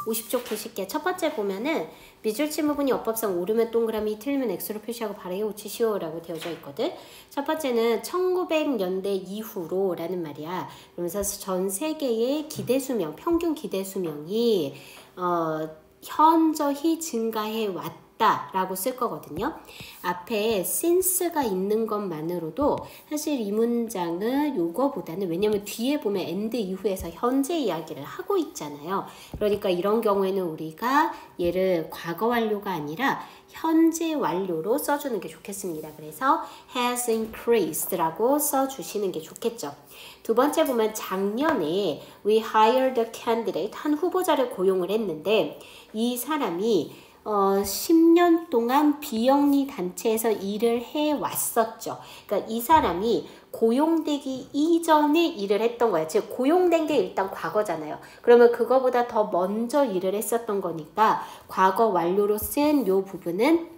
50쪽 보실게요. 첫 번째 보면은 미줄치 부분이 어법상 옳으면 동그라미, 틀리면 X로 표시하고 발행해 고치시오 라고 되어져 있거든. 첫 번째는 1900년대 이후로 라는 말이야. 그러면서 전 세계의 기대수명, 평균 기대수명이 현저히 증가해 왔다 라고 쓸 거거든요. 앞에 since가 있는 것만으로도 사실 이 문장은 요거보다는, 왜냐면 뒤에 보면 and 이후에서 현재 이야기를 하고 있잖아요. 그러니까 이런 경우에는 우리가 얘를 과거 완료가 아니라 현재 완료로 써주는 게 좋겠습니다. 그래서 has increased 라고 써주시는 게 좋겠죠. 두 번째 보면 작년에 we hired a candidate, 한 후보자를 고용을 했는데 이 사람이 10년 동안 비영리 단체에서 일을 해왔었죠. 그러니까 이 사람이 고용되기 이전에 일을 했던 거예요. 즉 고용된 게 일단 과거잖아요. 그러면 그거보다 더 먼저 일을 했었던 거니까 과거 완료로 쓴 요 부분은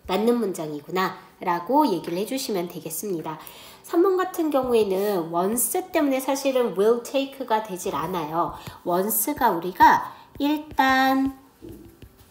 맞는 문장이구나 라고 얘기를 해주시면 되겠습니다. 3번 같은 경우에는 once 때문에 사실은 will take가 되질 않아요. once가 우리가 일단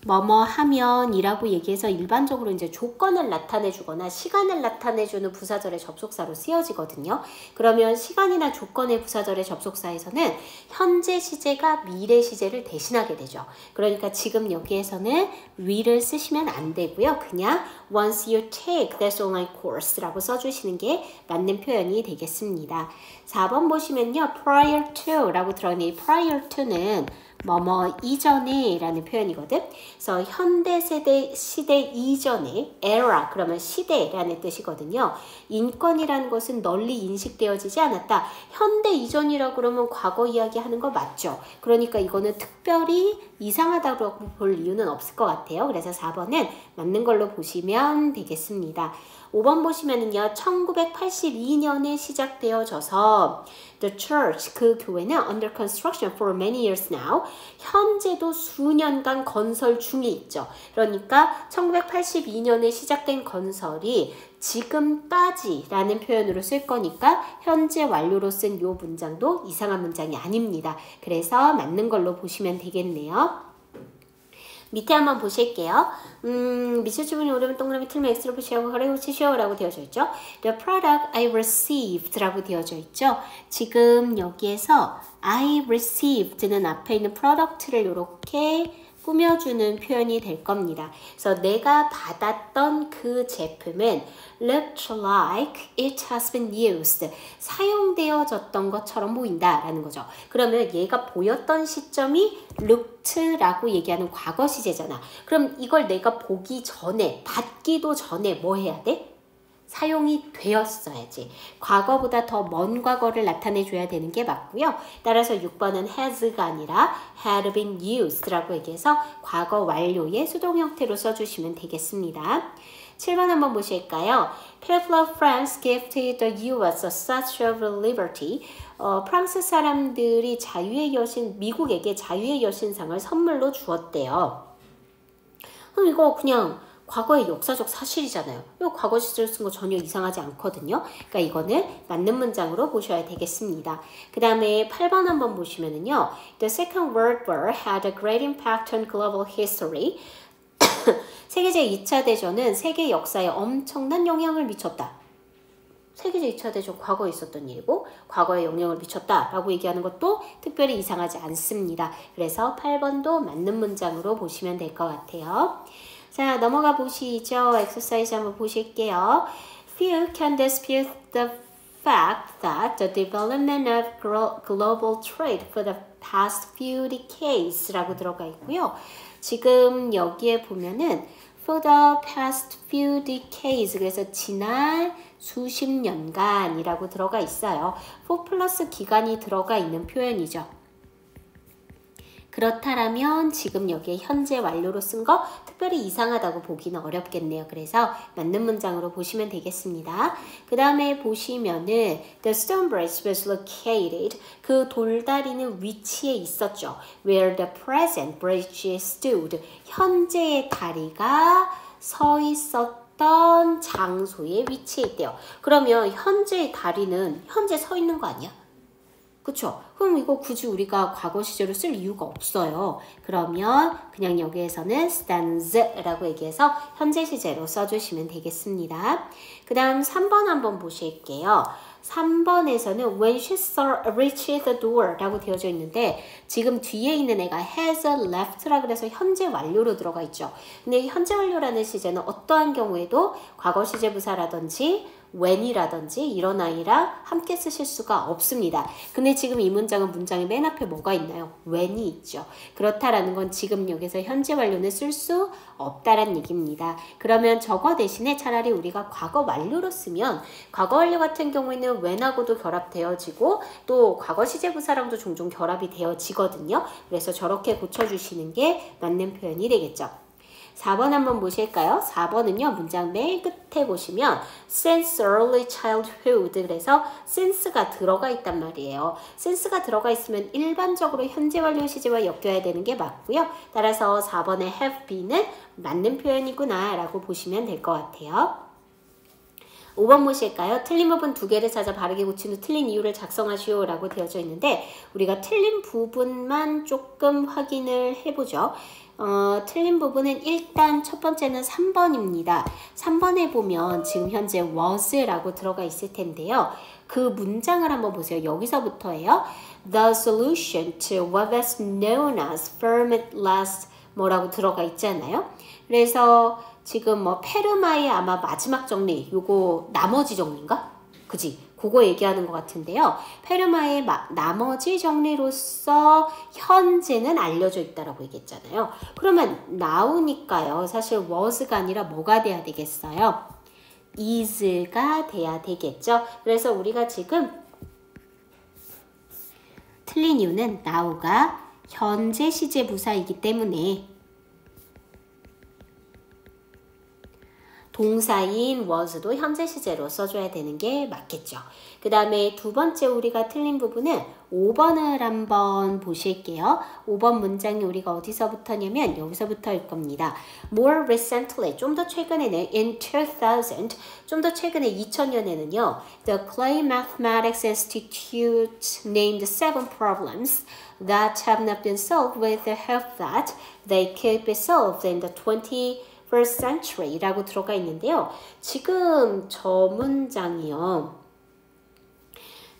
뭐뭐 하면 이라고 얘기해서 일반적으로 이제 조건을 나타내 주거나 시간을 나타내 주는 부사절의 접속사로 쓰여지거든요. 그러면 시간이나 조건의 부사절의 접속사에서는 현재 시제가 미래 시제를 대신하게 되죠. 그러니까 지금 여기에서는 will을 쓰시면 안 되고요. 그냥 once you take this online course라고 써주시는 게 맞는 표현이 되겠습니다. 4번 보시면요. prior to 라고 들어가니 prior to는 뭐뭐 이전에 라는 표현이거든. 그래서 현대세대 시대 이전에 era 그러면 시대라는 뜻이거든요. 인권이라는 것은 널리 인식되어지지 않았다. 현대 이전이라고 그러면 과거 이야기하는 거 맞죠. 그러니까 이거는 특별히 이상하다고 볼 이유는 없을 것 같아요. 그래서 4번은 맞는 걸로 보시면 되겠습니다. 5번 보시면은요. 1982년에 시작되어져서 The church, 그 교회는 under construction for many years now. 현재도 수년간 건설 중에 있죠. 그러니까 1982년에 시작된 건설이 지금까지라는 표현으로 쓸 거니까 현재 완료로 쓴 요 문장도 이상한 문장이 아닙니다. 그래서 맞는 걸로 보시면 되겠네요. 밑에 한번 보실게요. 미술 주문이 오르면 동그라미 틀면 X로 표시하고 가로 치시오 라고 되어져 있죠. The product I received 라고 되어져 있죠. 지금 여기에서 I received는 앞에 있는 product를 이렇게 꾸며주는 표현이 될 겁니다. 그래서 내가 받았던 그 제품은 looked like it has been used. 사용되어졌던 것처럼 보인다라는 거죠. 그러면 얘가 보였던 시점이 looked라고 얘기하는 과거 시제잖아. 그럼 이걸 내가 보기 전에, 받기도 전에 뭐 해야 돼? 사용이 되었어야지. 과거보다 더 먼 과거를 나타내줘야 되는 게 맞고요. 따라서 6번은 has가 아니라 had been used라고 얘기해서 과거 완료의 수동 형태로 써주시면 되겠습니다. 7번 한번 보실까요? People of France gifted the US a Statue of Liberty. 프랑스 사람들이 자유의 여신, 미국에게 자유의 여신상을 선물로 주었대요. 그럼 이거 그냥 과거의 역사적 사실이잖아요. 이 과거 시제를 쓴 거 전혀 이상하지 않거든요. 그러니까 이거는 맞는 문장으로 보셔야 되겠습니다. 그 다음에 8번 한번 보시면은요. The Second World War had a great impact on global history. 세계제 2차 대전은 세계 역사에 엄청난 영향을 미쳤다. 세계제 2차 대전 과거에 있었던 일이고 과거에 영향을 미쳤다라고 얘기하는 것도 특별히 이상하지 않습니다. 그래서 8번도 맞는 문장으로 보시면 될 것 같아요. 자, 넘어가 보시죠. 엑서사이즈 한번 보실게요. Few can dispute the fact that the development of global trade for the past few decades 라고 들어가 있고요. 지금 여기에 보면은 for the past few decades 그래서 지난 수십 년간이라고 들어가 있어요. for 플러스 기간이 들어가 있는 표현이죠. 그렇다면 지금 여기에 현재 완료로 쓴 거 특별히 이상하다고 보기는 어렵겠네요. 그래서 맞는 문장으로 보시면 되겠습니다. 그 다음에 보시면은 The stone bridge was located. 그 돌다리는 위치에 있었죠. Where the present bridge stood. 현재의 다리가 서 있었던 장소에 위치해 있대요. 그러면 현재의 다리는 현재 서 있는 거 아니야? 그쵸? 그럼 이거 굳이 우리가 과거 시제로 쓸 이유가 없어요. 그러면 그냥 여기에서는 stands라고 얘기해서 현재 시제로 써주시면 되겠습니다. 그 다음 3번 한번 보실게요. 3번에서는 when she reached the door 라고 되어져 있는데 지금 뒤에 있는 애가 has left라 그래서 현재 완료로 들어가 있죠. 근데 현재 완료라는 시제는 어떠한 경우에도 과거 시제 부사라든지 when이라든지 이런 아이랑 함께 쓰실 수가 없습니다. 근데 지금 이 문장은 문장의 맨 앞에 뭐가 있나요? when이 있죠. 그렇다라는 건 지금 여기서 현재 완료는 쓸 수 없다라는 얘기입니다. 그러면 저거 대신에 차라리 우리가 과거 완료로 쓰면 과거 완료 같은 경우에는 when하고도 결합되어지고 또 과거 시제 부사랑도 종종 결합이 되어지거든요. 그래서 저렇게 고쳐주시는 게 맞는 표현이 되겠죠. 4번 한번 보실까요? 4번은요. 문장 맨 끝에 보시면 since early childhood 그래서 since가 들어가 있단 말이에요. since가 들어가 있으면 일반적으로 현재 완료 시제와 엮여야 되는 게 맞고요. 따라서 4번의 have been은 맞는 표현이구나 라고 보시면 될 것 같아요. 5번 보실까요? 틀린 부분 2개를 찾아 바르게 고친 후 틀린 이유를 작성하시오 라고 되어져 있는데 우리가 틀린 부분만 조금 확인을 해보죠. 틀린 부분은 일단 첫 번째는 3번입니다. 3번에 보면 지금 현재 was라고 들어가 있을 텐데요. 그 문장을 한번 보세요. 여기서부터예요. The solution to what is known as fermentless 뭐라고 들어가 있잖아요. 그래서 지금 뭐 페르마의 아마 마지막 정리, 요거 나머지 정리인가? 그지? 그거 얘기하는 것 같은데요. 페르마의 나머지 정리로서 현재는 알려져 있다라고 얘기했잖아요. 그러면 now니까요. 사실 was가 아니라 뭐가 돼야 되겠어요? is가 돼야 되겠죠. 그래서 우리가 지금 틀린 이유는 now가 현재 시제 부사이기 때문에 동사인 was도 현재 시제로 써줘야 되는 게 맞겠죠. 그 다음에 두 번째 우리가 틀린 부분은 5번을 한번 보실게요. 5번 문장이 우리가 어디서부터냐면 여기서부터일 겁니다. More recently, 좀 더 최근에는 in 2000, 좀 더 최근에 2000년에는요. The Clay Mathematics Institute named 7 problems that have not been solved with the hope that they could be solved in the 21st century 라고 들어가 있는데요. 지금 저 문장이요.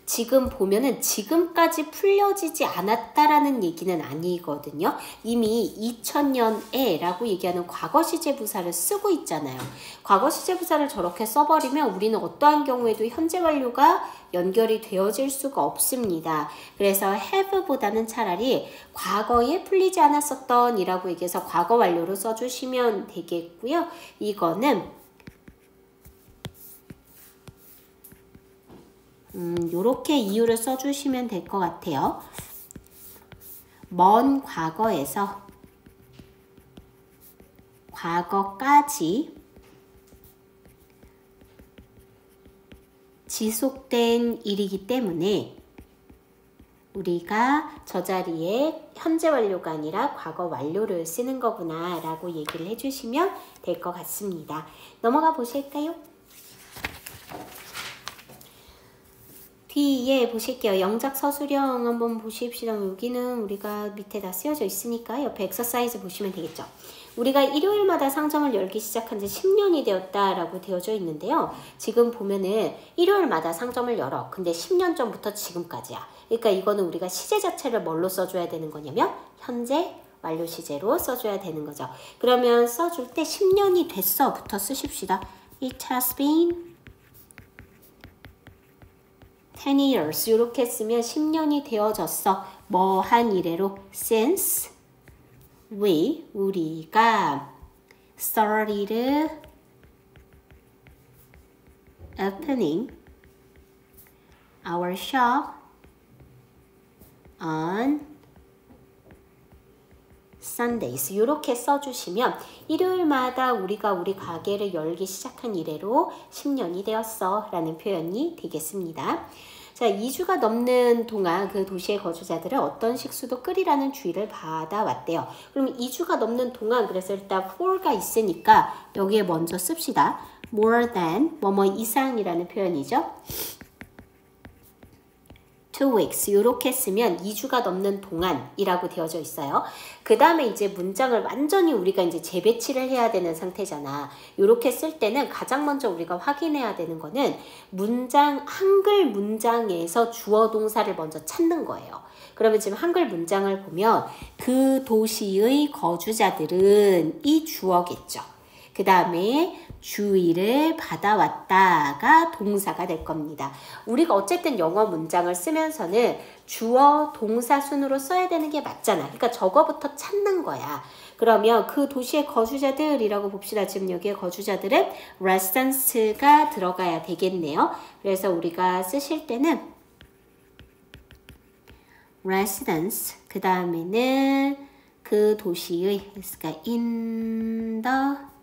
지금 보면은 지금까지 풀려지지 않았다라는 얘기는 아니거든요. 이미 2000년에 라고 얘기하는 과거 시제 부사를 쓰고 있잖아요. 과거 시제 부사를 저렇게 써버리면 우리는 어떠한 경우에도 현재 완료가 연결이 되어질 수가 없습니다. 그래서 have보다는 차라리 과거에 풀리지 않았었던 이라고 얘기해서 과거 완료로 써주시면 되겠고요. 이거는 요렇게 이유를 써주시면 될 것 같아요. 먼 과거에서 과거까지 지속된 일이기 때문에 우리가 저 자리에 현재 완료가 아니라 과거 완료를 쓰는 거구나 라고 얘기를 해주시면 될 것 같습니다. 넘어가 보실까요? 뒤에 보실게요. 영작 서술형 한번 보십시다. 여기는 우리가 밑에 다 쓰여져 있으니까 옆에 엑서사이즈 보시면 되겠죠. 우리가 일요일마다 상점을 열기 시작한 지 10년이 되었다라고 되어져 있는데요. 지금 보면은 일요일마다 상점을 열어. 근데 10년 전부터 지금까지야. 그러니까 이거는 우리가 시제 자체를 뭘로 써줘야 되는 거냐면 현재 완료 시제로 써줘야 되는 거죠. 그러면 써줄 때 10년이 됐어부터 쓰십시다. It has been 10 years 이렇게 쓰면 10년이 되어졌어. 뭐 한 이래로 since 우리가 started opening our shop on Sundays 이렇게 써주시면 일요일마다 우리가 우리 가게를 열기 시작한 이래로 10년이 되었어 라는 표현이 되겠습니다. 자, 2주가 넘는 동안 그 도시의 거주자들은 어떤 식수도 끓이라는 주의를 받아왔대요. 그럼 2주가 넘는 동안 그래서 일단 for가 있으니까 여기에 먼저 씁시다. more than 뭐뭐 이상이라는 표현이죠. 2 weeks 이렇게 쓰면 2주가 넘는 동안이라고 되어져 있어요. 그 다음에 이제 문장을 완전히 우리가 이제 재배치를 해야 되는 상태잖아. 이렇게 쓸 때는 가장 먼저 우리가 확인해야 되는 거는 문장, 한글 문장에서 주어 동사를 먼저 찾는 거예요. 그러면 지금 한글 문장을 보면 그 도시의 거주자들은 이 주어겠죠. 그 다음에 주의를 받아왔다가 동사가 될 겁니다. 우리가 어쨌든 영어 문장을 쓰면서는 주어 동사 순으로 써야 되는 게 맞잖아. 그러니까 저거부터 찾는 거야. 그러면 그 도시의 거주자들이라고 봅시다. 지금 여기에 거주자들은 residence가 들어가야 되겠네요. 그래서 우리가 쓰실 때는 residence 그 다음에는 그 도시의 그러니까 in the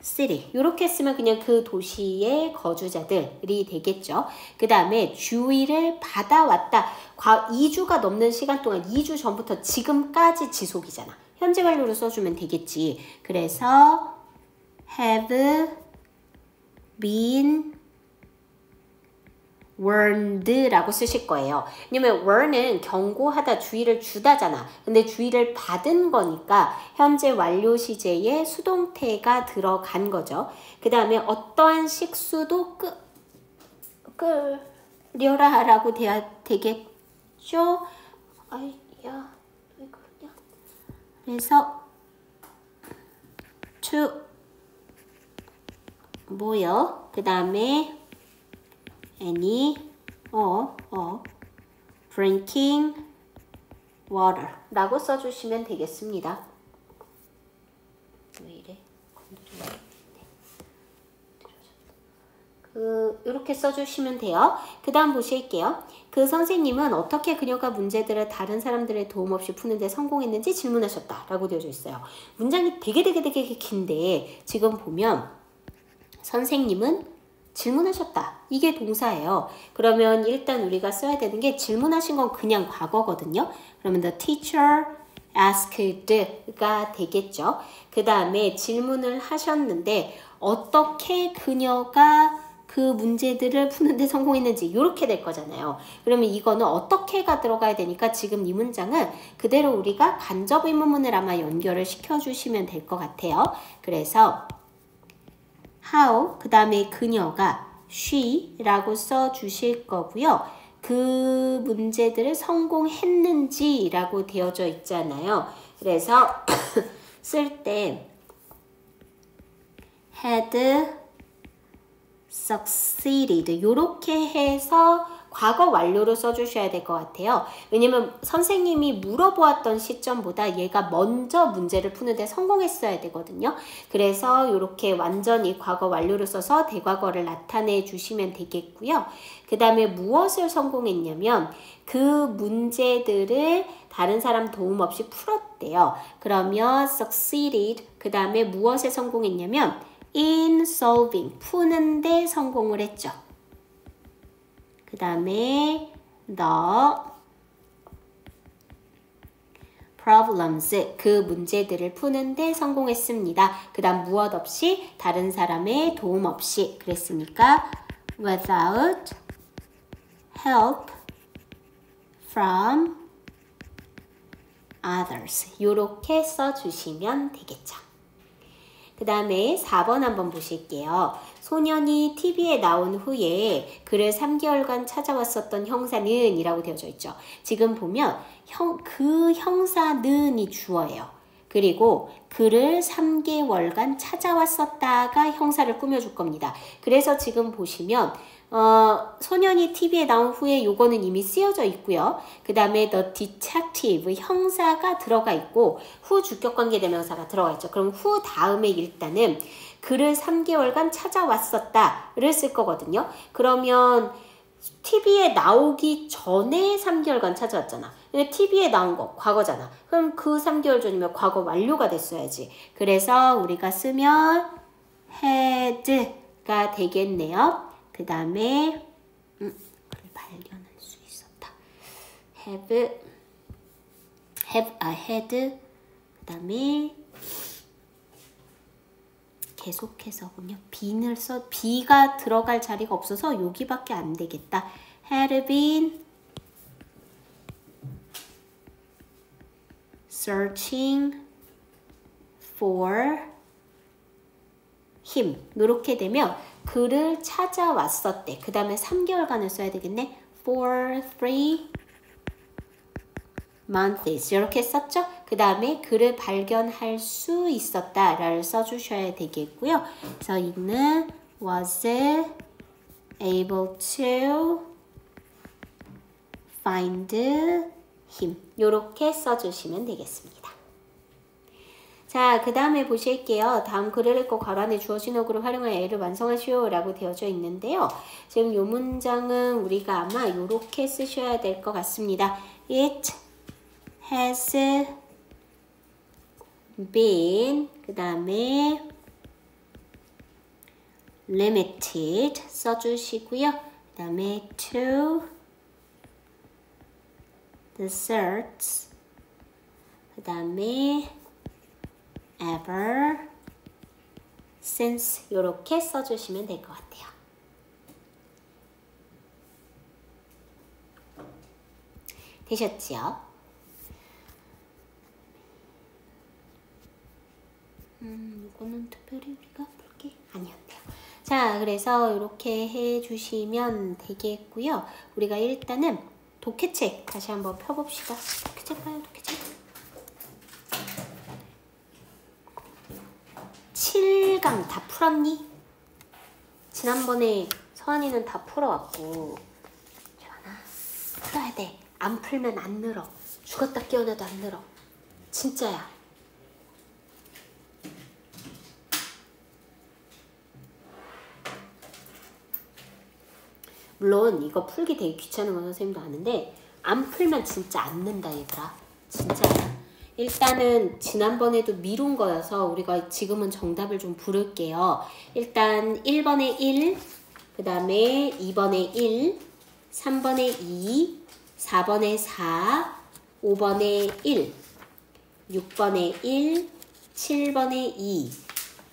city 이렇게 쓰면 그냥 그 도시의 거주자들이 되겠죠. 그 다음에 주의를 받아왔다. 2주가 넘는 시간 동안 2주 전부터 지금까지 지속이잖아. 현재 완료로 써주면 되겠지. 그래서 have been warned라고 쓰실 거예요. 왜냐면 warn은 경고하다, 주의를 주다잖아. 근데 주의를 받은 거니까 현재 완료 시제에 수동태가 들어간 거죠. 그 다음에 어떠한 식수도 끓여라 라고 되겠죠. 아이야, 그래서 to 뭐요? 그 다음에 any drinking water 라고 써주시면 되겠습니다. 왜 이래? 이렇게 써주시면 돼요. 그 다음 보실게요. 그 선생님은 어떻게 그녀가 문제들을 다른 사람들의 도움 없이 푸는데 성공했는지 질문하셨다 라고 되어져 있어요. 문장이 되게 긴데 지금 보면 선생님은 질문하셨다. 이게 동사예요. 그러면 일단 우리가 써야 되는 게 질문하신 건 그냥 과거거든요. 그러면 the teacher asked가 되겠죠. 그 다음에 질문을 하셨는데 어떻게 그녀가 그 문제들을 푸는데 성공했는지 이렇게 될 거잖아요. 그러면 이거는 어떻게가 들어가야 되니까 지금 이 문장은 그대로 우리가 간접 의문문을 아마 연결을 시켜주시면 될 것 같아요. 그래서 how 그 다음에 그녀가 she라고 써주실 거고요. 그 문제들을 성공했는지 라고 되어져 있잖아요. 그래서 쓸 때 had succeeded 이렇게 해서 과거 완료로 써주셔야 될 것 같아요. 왜냐면 선생님이 물어보았던 시점보다 얘가 먼저 문제를 푸는데 성공했어야 되거든요. 그래서 이렇게 완전히 과거 완료로 써서 대과거를 나타내 주시면 되겠고요. 그 다음에 무엇을 성공했냐면 그 문제들을 다른 사람 도움 없이 풀었대요. 그러면 succeeded 그 다음에 무엇에 성공했냐면 in solving 푸는데 성공을 했죠. 그 다음에 the problems 그 문제들을 푸는데 성공했습니다. 그 다음 무엇 없이 다른 사람의 도움 없이 그랬으니까 without help from others 이렇게 써주시면 되겠죠. 그 다음에 4번 한번 보실게요. 소년이 TV에 나온 후에 그를 3개월간 찾아왔었던 형사는 이라고 되어져 있죠. 지금 보면 그 형사는이 주어예요. 그리고 그를 3개월간 찾아왔었다가 형사를 꾸며줄 겁니다. 그래서 지금 보시면 소년이 TV에 나온 후에 요거는 이미 쓰여져 있고요. 그 다음에 the detective 형사가 들어가 있고 후 주격관계 대명사가 들어가 있죠. 그럼 후 다음에 일단은 그를 3개월간 찾아왔었다를 쓸 거거든요. 그러면 TV에 나오기 전에 3개월간 찾아왔잖아. 근데 TV에 나온 거 과거잖아. 그럼 그 3개월 전이면 과거 완료가 됐어야지. 그래서 우리가 쓰면 had가 되겠네요. 그 다음에 그걸 발견할 수 있었다. had 그 다음에 계속해서 보면 be가 들어갈 자리가 없어서 여기밖에 안 되겠다. had been searching for him. 이렇게 되면 그를 찾아왔었대. 그 다음에 3개월간을 써야 되겠네. For 3 months 이렇게 썼죠. 그 다음에 그를 발견할 수 있었다 라를 써주셔야 되겠고요. 그래서 이는 was able to find him 이렇게 써주시면 되겠습니다. 자, 그 다음에 보실게요. 다음 글을 읽고 괄호 안에 주어진 어구를 활용하여 애를 완성하시오 라고 되어져 있는데요. 지금 이 문장은 우리가 아마 이렇게 쓰셔야 될 것 같습니다. It has been 그 다음에 limited 써주시고요. 그 다음에 to deserts 그 다음에 ever since 이렇게 써주시면 될 것 같아요. 되셨지요? 이거는 특별히 우리가 볼 게 아니었네요. 자, 그래서 이렇게 해주시면 되겠고요. 우리가 일단은 독해책 다시 한번 펴봅시다. 독해책 봐요, 독해책. 7강 다 풀었니? 지난번에 서한이는 다 풀어왔고 주원아 풀어야 돼. 안 풀면 안 늘어. 죽었다 깨어나도 안 늘어. 진짜야. 물론 이거 풀기 되게 귀찮은 건 선생님도 아는데 안 풀면 진짜 안 는다 얘들아. 진짜야. 일단은 지난번에도 미룬 거여서 우리가 지금은 정답을 좀 부를게요. 일단 1번에 1, 그 다음에 2번에 1, 3번에 2, 4번에 4, 5번에 1, 6번에 1, 7번에 2,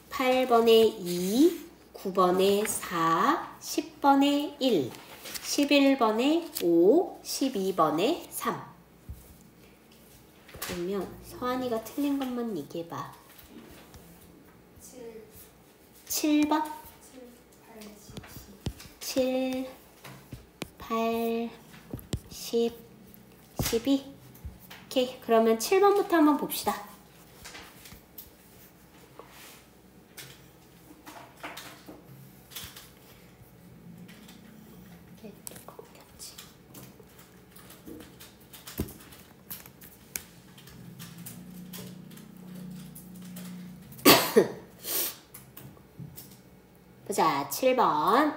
8번에 2, 9번에 4, 10번에 1, 11번에 5, 12번에 3. 그러면 서한이가 틀린 것만 얘기해봐. 7번? 7, 8, 10, 12. 오케이. 그러면 7번부터 한번 봅시다. 보자, 7번.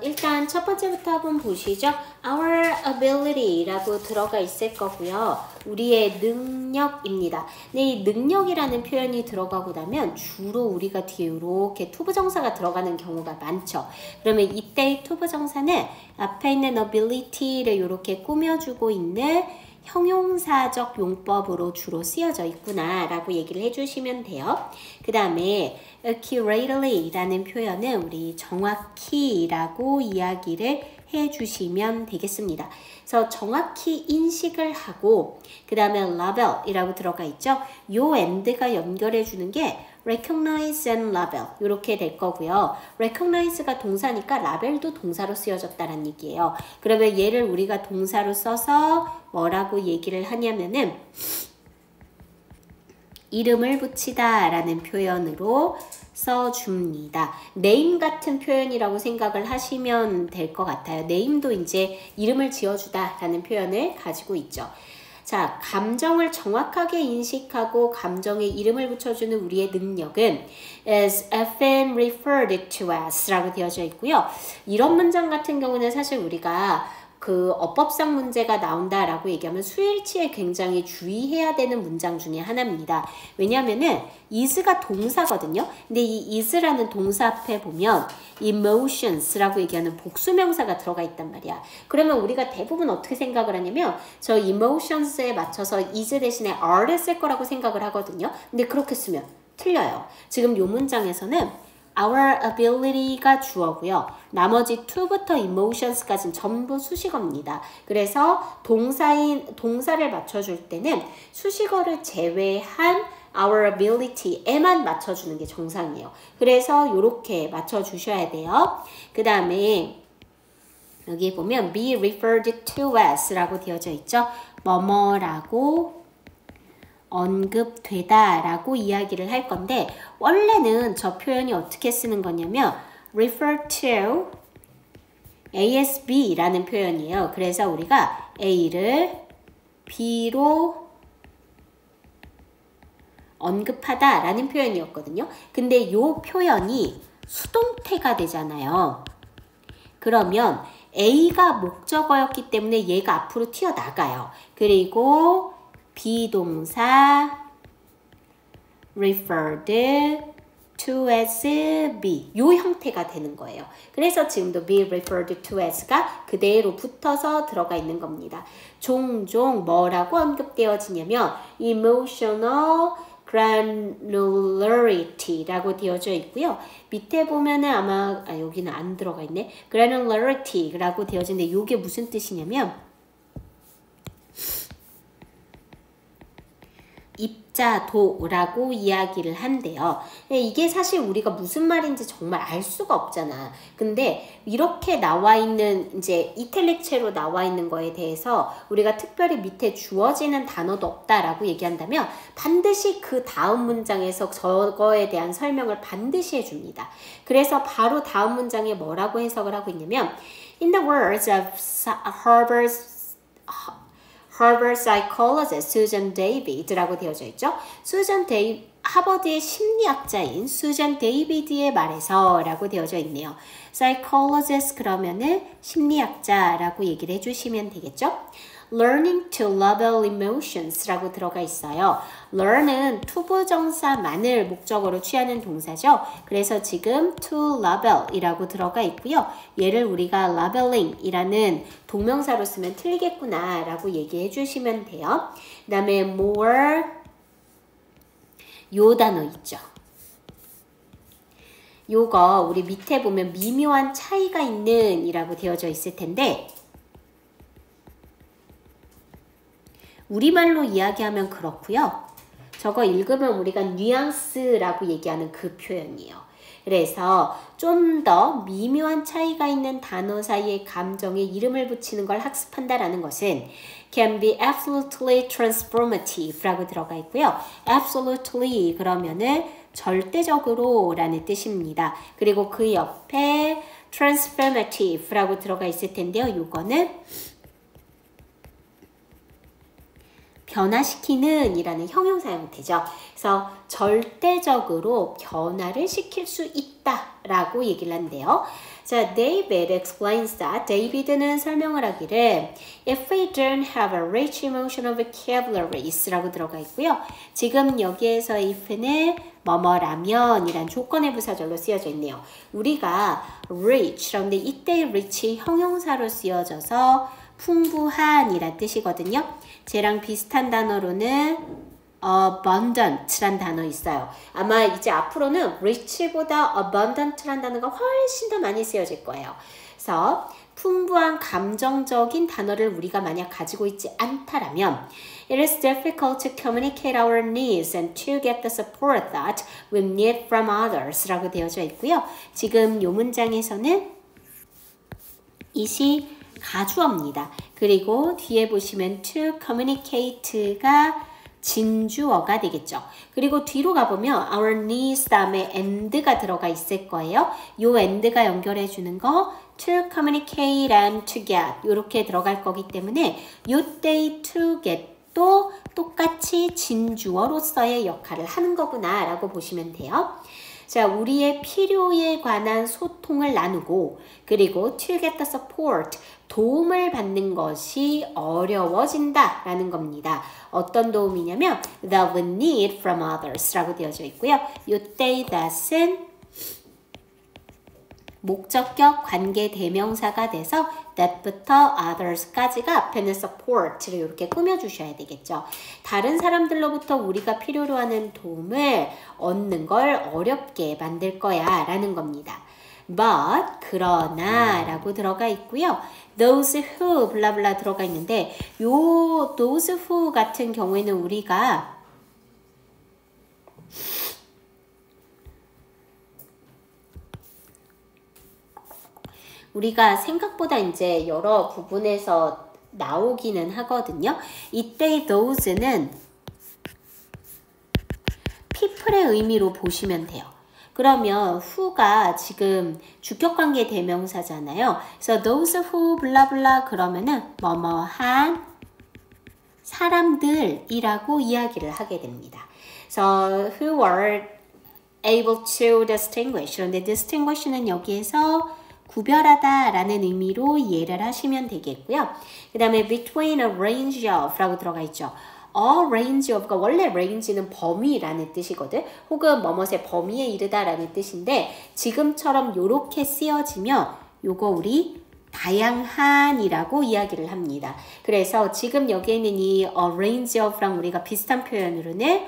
일단 첫 번째부터 한번 보시죠. Our ability 라고 들어가 있을 거고요. 우리의 능력입니다. 근데 이 능력이라는 표현이 들어가고 나면 주로 우리가 뒤에 이렇게 투부정사가 들어가는 경우가 많죠. 그러면 이때 투부정사는 앞에 있는 ability를 이렇게 꾸며주고 있는 형용사적 용법으로 주로 쓰여져 있구나 라고 얘기를 해주시면 돼요. 그 다음에 accurately 라는 표현은 우리 정확히 라고 이야기를 해주시면 되겠습니다. 그래서 정확히 인식을 하고 그 다음에 label 이라고 들어가 있죠. 요 and가 연결해 주는 게 recognize and label 이렇게 될 거고요. recognize가 동사니까 label도 동사로 쓰여졌다는 얘기예요. 그러면 얘를 우리가 동사로 써서 뭐라고 얘기를 하냐면은 이름을 붙이다 라는 표현으로 써줍니다. name 같은 표현이라고 생각을 하시면 될 것 같아요. name도 이제 이름을 지어주다 라는 표현을 가지고 있죠. 자, 감정을 정확하게 인식하고 감정에 이름을 붙여주는 우리의 능력은 is often referred to as 라고 되어져 있고요. 이런 문장 같은 경우는 사실 우리가 그 어법상 문제가 나온다라고 얘기하면 수일치에 굉장히 주의해야 되는 문장 중에 하나입니다. 왜냐하면은 is가 동사거든요. 근데 이 is라는 동사 앞에 보면 emotions라고 얘기하는 복수명사가 들어가 있단 말이야. 그러면 우리가 대부분 어떻게 생각을 하냐면 저 emotions에 맞춰서 is 대신에 are를 쓸 거라고 생각을 하거든요. 근데 그렇게 쓰면 틀려요. 지금 이 문장에서는 our ability가 주어고요. 나머지 to부터 emotions까지는 전부 수식어입니다. 그래서 동사를 맞춰줄 때는 수식어를 제외한 our ability에만 맞춰주는 게 정상이에요. 그래서 이렇게 맞춰주셔야 돼요. 그 다음에 여기 보면 be referred to as 라고 되어져 있죠. 뭐뭐라고 언급되다 라고 이야기를 할 건데 원래는 저 표현이 어떻게 쓰는 거냐면 refer to as B라는 표현이에요. 그래서 우리가 A를 B로 언급하다 라는 표현이었거든요. 근데 이 표현이 수동태가 되잖아요. 그러면 A가 목적어였기 때문에 얘가 앞으로 튀어나가요. 그리고 비동사 referred to as be 요 형태가 되는 거예요. 그래서 지금도 be referred to as가 그대로 붙어서 들어가 있는 겁니다. 종종 뭐라고 언급되어지냐면 emotional granularity라고 되어져 있고요. 밑에 보면은 아마 여기는 안 들어가 있네. granularity라고 되어지는데 이게 무슨 뜻이냐면 입자도라고 이야기를 한대요. 이게 사실 우리가 무슨 말인지 정말 알 수가 없잖아. 근데 이렇게 나와 있는 이제 이탈릭체로 나와 있는 거에 대해서 우리가 특별히 밑에 주어지는 단어도 없다라고 얘기한다면 반드시 그 다음 문장에서 저거에 대한 설명을 반드시 해줍니다. 그래서 바로 다음 문장에 뭐라고 해석을 하고 있냐면 In the words of Harvard psychologist Susan David라고 되어져 있죠. 하버드의 심리학자인 수잔 데이비드의 말에서 라고 되어져 있네요. psychologist 그러면은 심리학자라고 얘기를 해주시면 되겠죠. learning to label emotions 라고 들어가 있어요. learn은 투부정사만을 목적어로 취하는 동사죠. 그래서 지금 to label 이라고 들어가 있고요. 얘를 우리가 labeling 이라는 동명사로 쓰면 틀리겠구나 라고 얘기해 주시면 돼요. 그 다음에 more 요 단어 있죠. 요거 우리 밑에 보면 미묘한 차이가 있는 이라고 되어져 있을 텐데 우리말로 이야기하면 그렇고요. 저거 읽으면 우리가 뉘앙스라고 얘기하는 그 표현이에요. 그래서 좀 더 미묘한 차이가 있는 단어 사이의 감정에 이름을 붙이는 걸 학습한다라는 것은 can be absolutely transformative 라고 들어가 있고요. absolutely 그러면은 절대적으로 라는 뜻입니다. 그리고 그 옆에 transformative 라고 들어가 있을 텐데요. 요거는 변화시키는 이라는 형용사 형태죠. 그래서 절대적으로 변화를 시킬 수 있다 라고 얘기를 한대요. 자, David explains that 데이비드는 설명을 하기를 If we don't have a rich emotional vocabulary 라고 들어가 있고요. 지금 여기에서 if는 뭐뭐라면 이란 조건의 부사절로 쓰여져 있네요. 우리가 rich 그런데 이때 rich 형용사로 쓰여져서 풍부한 이란 뜻이거든요. 쟤랑 비슷한 단어로는 abundant란 단어 있어요. 아마 이제 앞으로는 rich보다 abundant란 단어가 훨씬 더 많이 쓰여질 거예요. 그래서 풍부한 감정적인 단어를 우리가 만약 가지고 있지 않다라면 It is difficult to communicate our needs and to get the support that we need from others 라고 되어져 있고요. 지금 이 문장에서는 it이 가주어입니다. 그리고 뒤에 보시면 to communicate가 진주어가 되겠죠. 그리고 뒤로 가보면 our needs 다음에 and가 들어가 있을 거예요. 요 and가 연결해 주는 거 to communicate and to get 이렇게 들어갈 거기 때문에 요때 to get도 똑같이 진주어로서의 역할을 하는 거구나 라고 보시면 돼요. 자, 우리의 필요에 관한 소통을 나누고 그리고 to get the support, 도움을 받는 것이 어려워진다 라는 겁니다. 어떤 도움이냐면 that we need from others 라고 되어져 있고요. 요때 that은 목적격 관계 대명사가 돼서 that부터 others까지가 앞에는 support를 이렇게 꾸며주셔야 되겠죠. 다른 사람들로부터 우리가 필요로 하는 도움을 얻는 걸 어렵게 만들 거야 라는 겁니다. but 그러나 라고 들어가 있고요. those who 블라블라 들어가 있는데 요 those who 같은 경우에는 우리가 생각보다 이제 여러 부분에서 나오기는 하거든요. 이때 those는 people의 의미로 보시면 돼요. 그러면 who가 지금 주격관계 대명사잖아요. 그래서 those who 블라블라 그러면은 뭐뭐한 사람들이라고 이야기를 하게 됩니다. 그래서 who are able to distinguish. 그런데 distinguish는 여기에서 구별하다 라는 의미로 이해를 하시면 되겠고요. 그 다음에 between a range of 라고 들어가 있죠. a range of가 원래 range는 범위라는 뜻이거든. 혹은 뭐뭇의 범위에 이르다 라는 뜻인데 지금처럼 요렇게 쓰여지면 요거 우리 다양한이라고 이야기를 합니다. 그래서 지금 여기에 있는 이 a range of랑 우리가 비슷한 표현으로는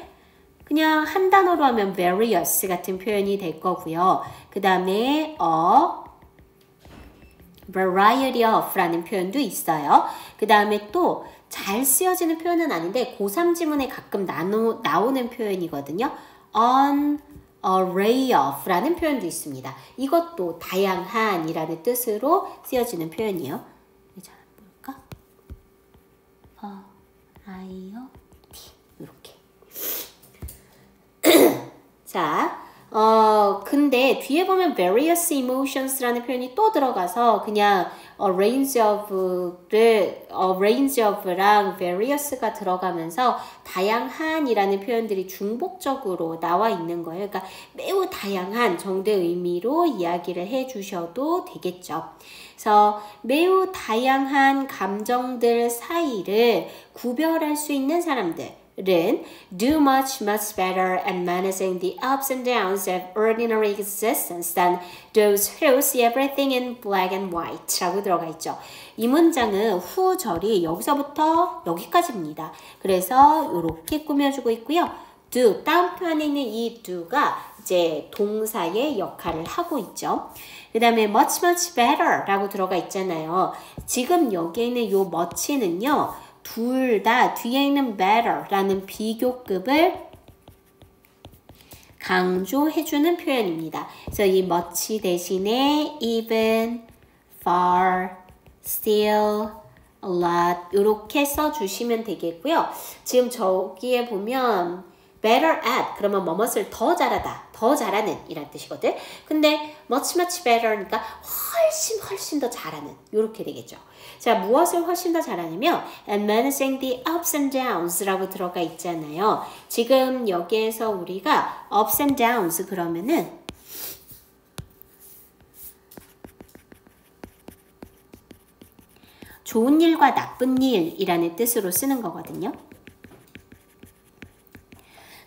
그냥 한 단어로 하면 various 같은 표현이 될 거고요. 그 다음에 variety of라는 표현도 있어요. 그 다음에 또 잘 쓰여지는 표현은 아닌데 고3 지문에 가끔 나오는 표현이거든요. an array of라는 표현도 있습니다. 이것도 다양한이라는 뜻으로 쓰여지는 표현이에요. 자, 볼까? variety 이렇게. 자, 근데 뒤에 보면 various emotions라는 표현이 또 들어가서 그냥 range of랑 various가 들어가면서 다양한이라는 표현들이 중복적으로 나와 있는 거예요. 그러니까 매우 다양한 정도의 의미로 이야기를 해 주셔도 되겠죠. 그래서 매우 다양한 감정들 사이를 구별할 수 있는 사람들 do much better at managing the ups and downs of ordinary existence than those who see everything in black and white 라고 들어가 있죠. 이 문장은 후절이 여기서부터 여기까지입니다. 그래서 이렇게 꾸며주고 있고요. do, 다음 표현에 있는 이 do가 이제 동사의 역할을 하고 있죠. 그 다음에 much better 라고 들어가 있잖아요. 지금 여기에 있는 요 much는요. 둘 다 뒤에 있는 better 라는 비교급을 강조해주는 표현입니다. 그래서 이 much 대신에 even, far, still, a lot 이렇게 써주시면 되겠고요. 지금 저기에 보면 better at 그러면 뭐뭇을 더 잘하다, 더 잘하는 이란 뜻이거든. 근데 much better니까 훨씬 더 잘하는 이렇게 되겠죠. 자, 무엇을 훨씬 더 잘하냐면 and managing the ups and downs 라고 들어가 있잖아요. 지금 여기에서 우리가 ups and downs 그러면은 좋은 일과 나쁜 일이라는 뜻으로 쓰는 거거든요.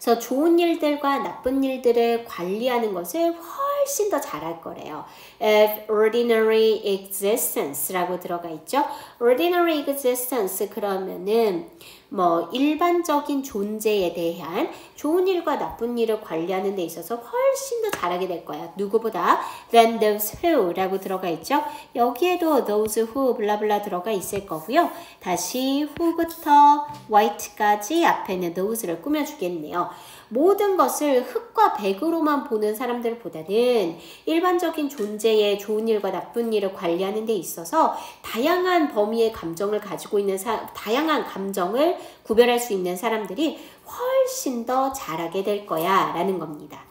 그래서 좋은 일들과 나쁜 일들을 관리하는 것을 훨씬 더 잘할 거래요. Of ordinary existence라고 들어가 있죠. Ordinary existence 그러면은 뭐 일반적인 존재에 대한 좋은 일과 나쁜 일을 관리하는 데 있어서 훨씬 더 잘하게 될 거야. 누구보다 than those who 라고 들어가 있죠. 여기에도 those who 블라블라 들어가 있을 거고요. 다시 who부터 white까지 앞에는 those를 꾸며주겠네요. 모든 것을 흑과 백으로만 보는 사람들보다는 일반적인 존재의 좋은 일과 나쁜 일을 관리하는 데 있어서 다양한 범위의 감정을 가지고 있는 다양한 감정을 구별할 수 있는 사람들이 훨씬 더 잘하게 될 거야 라는 겁니다.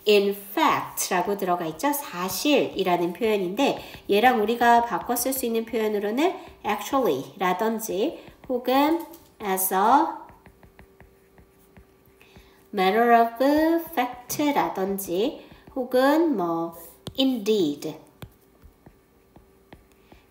In fact 라고 들어가 있죠. 사실이라는 표현인데 얘랑 우리가 바꿔 쓸 수 있는 표현으로는 actually 라든지 혹은 as a matter of fact 라든지 혹은 뭐 indeed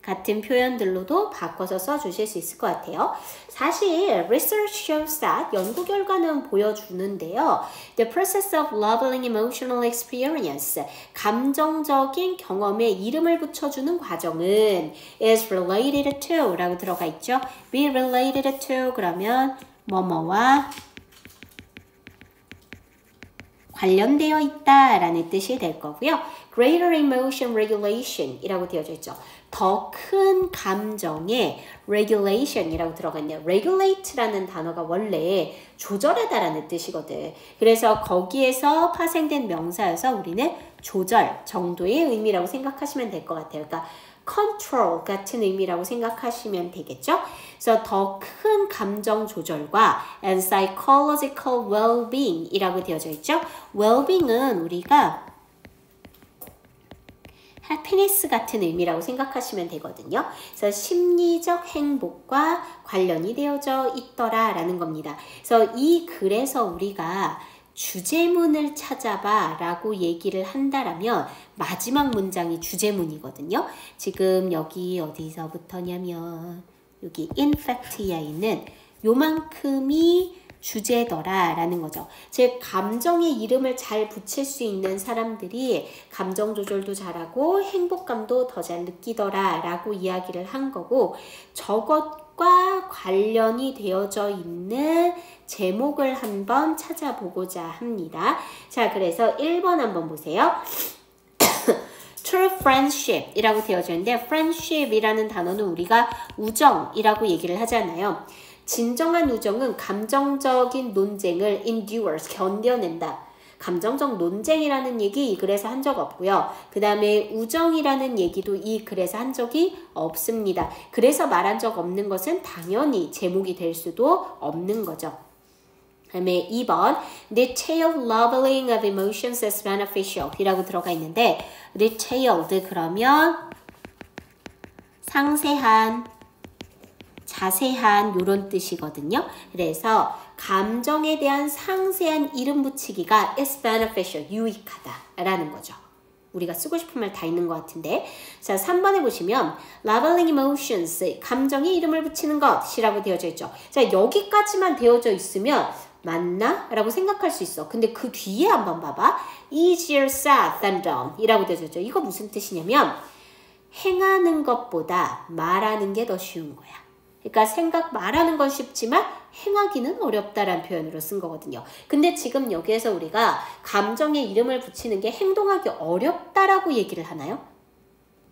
같은 표현들로도 바꿔서 써주실 수 있을 것 같아요. 사실 research shows that 연구 결과는 보여주는데요. The process of labeling emotional experience 감정적인 경험에 이름을 붙여주는 과정은 is related to 라고 들어가 있죠. be related to 그러면 뭐뭐와 관련되어 있다라는 뜻이 될 거고요. Greater emotion regulation 이라고 되어져 있죠. 더 큰 감정의 regulation 이라고 들어갔네요. regulate라는 단어가 원래 조절하다라는 뜻이거든. 그래서 거기에서 파생된 명사여서 우리는 조절 정도의 의미라고 생각하시면 될 것 같아요. 그러니까 control 같은 의미라고 생각하시면 되겠죠. 그래서 더 큰 감정 조절과 and psychological well-being 이라고 되어져 있죠. well-being은 우리가 happiness 같은 의미라고 생각하시면 되거든요. 그래서 심리적 행복과 관련이 되어져 있더라 라는 겁니다. 그래서 이 글에서 우리가 주제문을 찾아봐 라고 얘기를 한다라면 마지막 문장이 주제문이거든요. 지금 여기 어디서부터냐면 여기 in fact에 있는 요만큼이 주제더라 라는 거죠. 즉 감정의 이름을 잘 붙일 수 있는 사람들이 감정 조절도 잘하고 행복감도 더 잘 느끼더라 라고 이야기를 한 거고, 저것과 관련이 되어져 있는 제목을 한번 찾아보고자 합니다. 자, 그래서 1번 한번 보세요. True friendship 이라고 되어져 있는데, friendship 이라는 단어는 우리가 우정이라고 얘기를 하잖아요. 진정한 우정은 감정적인 논쟁을 endures, 견뎌낸다. 감정적 논쟁이라는 얘기 이 글에서 한 적 없고요. 그 다음에 우정이라는 얘기도 이 글에서 한 적이 없습니다. 그래서 말한 적 없는 것은 당연히 제목이 될 수도 없는 거죠. 그 다음에 2번 detailed labeling of emotions as beneficial 이라고 들어가 있는데, detailed 그러면 상세한, 자세한 이런 뜻이거든요. 그래서 감정에 대한 상세한 이름 붙이기가 is beneficial, 유익하다라는 거죠. 우리가 쓰고 싶은 말 다 있는 것 같은데. 자, 3번에 보시면 labeling emotions, 감정에 이름을 붙이는 것이라고 되어져 있죠. 자, 여기까지만 되어져 있으면 맞나? 라고 생각할 수 있어. 근데 그 뒤에 한번 봐봐. easier said than done 이라고 되어져 있죠. 이거 무슨 뜻이냐면 행하는 것보다 말하는 게 더 쉬운 거야. 그러니까 말하는 건 쉽지만 행하기는 어렵다라는 표현으로 쓴 거거든요. 근데 지금 여기에서 우리가 감정에 이름을 붙이는 게 행동하기 어렵다라고 얘기를 하나요?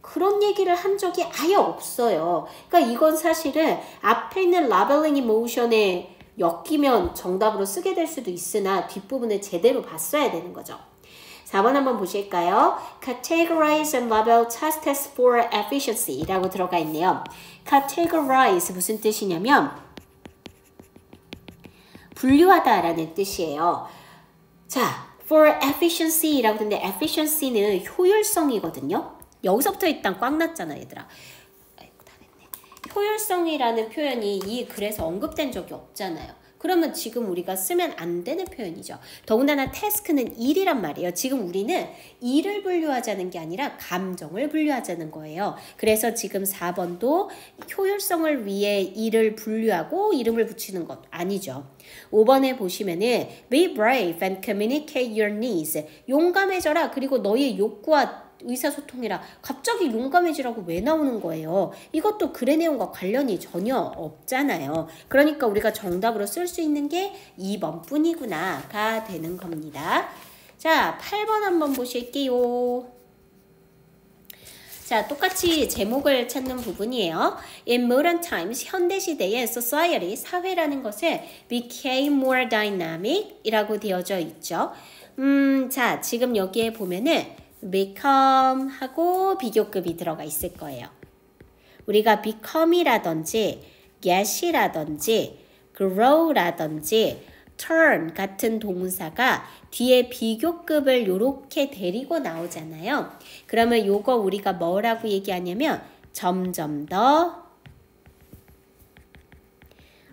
그런 얘기를 한 적이 아예 없어요. 그러니까 이건 사실은 앞에 있는 labeling emotion에 엮이면 정답으로 쓰게 될 수도 있으나 뒷부분을 제대로 봤어야 되는 거죠. 4번 한번 보실까요? Categorize and label tests for efficiency 라고 들어가 있네요. Categorize 무슨 뜻이냐면 분류하다 라는 뜻이에요. 자, for efficiency 라고 하는데 efficiency는 효율성이거든요. 여기서부터 일단 꽉 났잖아 얘들아. 아이고 다 됐네. 효율성이라는 표현이 이 글에서 언급된 적이 없잖아요. 그러면 지금 우리가 쓰면 안 되는 표현이죠. 더군다나 태스크는 일이란 말이에요. 지금 우리는 일을 분류하자는 게 아니라 감정을 분류하자는 거예요. 그래서 지금 4번도 효율성을 위해 일을 분류하고 이름을 붙이는 것 아니죠. 5번에 보시면은 be brave and communicate your needs. 용감해져라. 그리고 너의 욕구와 의사소통이라. 갑자기 용감해지라고 왜 나오는 거예요? 이것도 글의 내용과 관련이 전혀 없잖아요. 그러니까 우리가 정답으로 쓸 수 있는 게 2번 뿐이구나가 되는 겁니다. 자, 8번 한번 보실게요. 자, 똑같이 제목을 찾는 부분이에요. In modern times, 현대시대의 society, 사회라는 것은 became more dynamic 이라고 되어져 있죠. 자, 지금 여기에 보면은 become 하고 비교급이 들어가 있을 거예요. 우리가 become이라든지 get이라든지 grow라든지 turn 같은 동사가 뒤에 비교급을 요렇게 데리고 나오잖아요. 그러면 요거 우리가 뭐라고 얘기하냐면 점점 더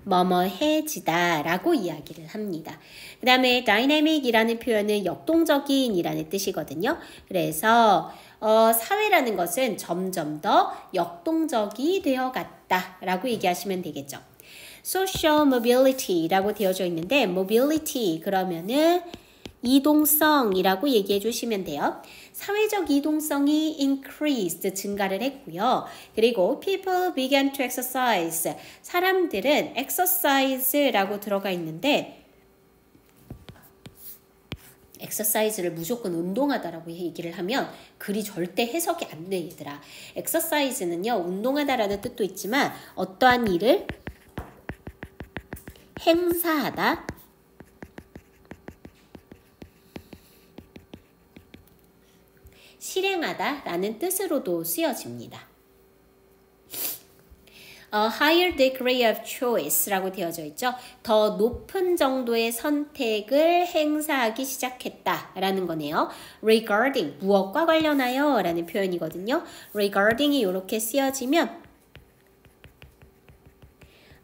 뭐뭐해지다 라고 이야기를 합니다. 그 다음에 dynamic 이라는 표현은 역동적인 이라는 뜻이거든요. 그래서 사회라는 것은 점점 더 역동적이 되어 갔다라고 얘기하시면 되겠죠. Social mobility라고 되어져 있는데 mobility 그러면은 이동성이라고 얘기해 주시면 돼요. 사회적 이동성이 increased, 증가를 했고요. 그리고 people began to exercise, 사람들은 exercise라고 들어가 있는데 exercise를 무조건 운동하다라고 얘기를 하면 글이 절대 해석이 안 돼, 얘들아. exercise는요, 운동하다라는 뜻도 있지만 어떠한 일을 행사하다, 실행하다 라는 뜻으로도 쓰여집니다. A higher degree of choice 라고 되어져 있죠. 더 높은 정도의 선택을 행사하기 시작했다 라는 거네요. regarding, 무엇과 관련하여 라는 표현이거든요. regarding이 이렇게 쓰여지면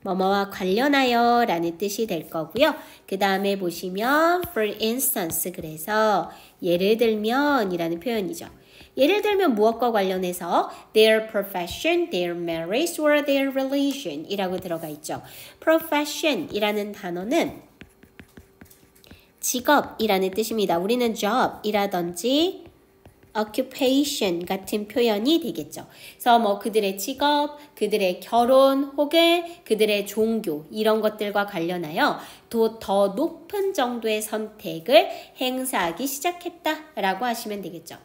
뭐뭐와 관련하여 라는 뜻이 될 거고요. 그 다음에 보시면 for instance, 그래서 예를 들면 이라는 표현이죠. 예를 들면 무엇과 관련해서 their profession, their marriage, or their religion 이라고 들어가 있죠. profession 이라는 단어는 직업이라는 뜻입니다. 우리는 job 이라든지 occupation 같은 표현이 되겠죠. 그래서 뭐 그들의 직업, 그들의 결혼 혹은 그들의 종교 이런 것들과 관련하여 더 높은 정도의 선택을 행사하기 시작했다라고 하시면 되겠죠.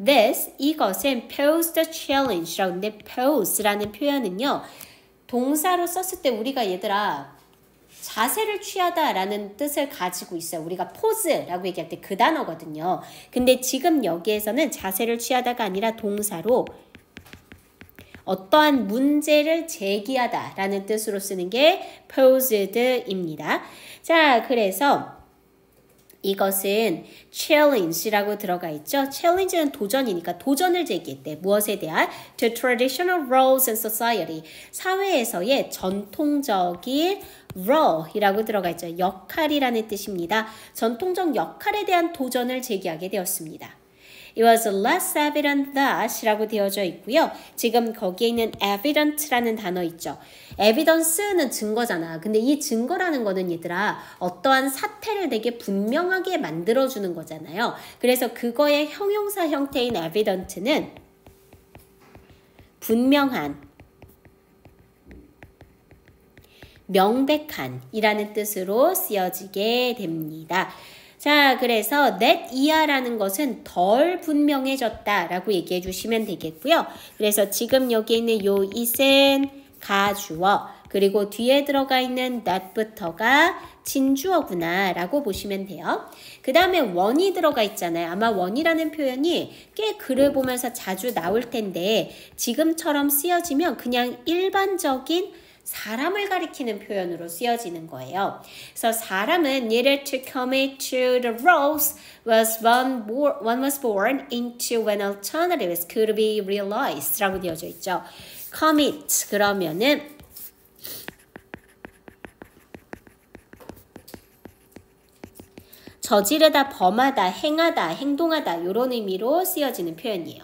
This, 이것은 pose the challenge라고 하는데 pose라는 표현은요. 동사로 썼을 때 우리가 얘들아 자세를 취하다라는 뜻을 가지고 있어요. 우리가 포즈라고 얘기할 때 그 단어거든요. 근데 지금 여기에서는 자세를 취하다가 아니라 동사로 어떠한 문제를 제기하다라는 뜻으로 쓰는 게 posed입니다. 자, 그래서 이것은 challenge라고 들어가 있죠. challenge는 도전이니까 도전을 제기했대. 무엇에 대한? To traditional roles in society. 사회에서의 전통적인 role이라고 들어가 있죠. 역할이라는 뜻입니다. 전통적 역할에 대한 도전을 제기하게 되었습니다. It was less evident that 라고 되어져 있고요. 지금 거기에 있는 evident라는 단어 있죠. evidence는 증거잖아. 근데 이 증거라는 거는 얘들아 어떠한 사태를 되게 분명하게 만들어주는 거잖아요. 그래서 그거의 형용사 형태인 evident는 분명한, 명백한 이라는 뜻으로 쓰여지게 됩니다. 자, 그래서 that 이하라는 것은 덜 분명해졌다 라고 얘기해 주시면 되겠고요. 그래서 지금 여기 있는 요 it은 가주어, 그리고 뒤에 들어가 있는 that부터가 진주어구나 라고 보시면 돼요. 그 다음에 원이 들어가 있잖아요. 아마 원이라는 표현이 꽤 글을 보면서 자주 나올 텐데 지금처럼 쓰여지면 그냥 일반적인 사람을 가리키는 표현으로 쓰여지는 거예요. 그래서 사람은 needed to commit to the roles one was born into when alternatives could be realized 라고 되어져 있죠. commit 그러면은 저지르다, 범하다, 행하다, 행동하다 이런 의미로 쓰여지는 표현이에요.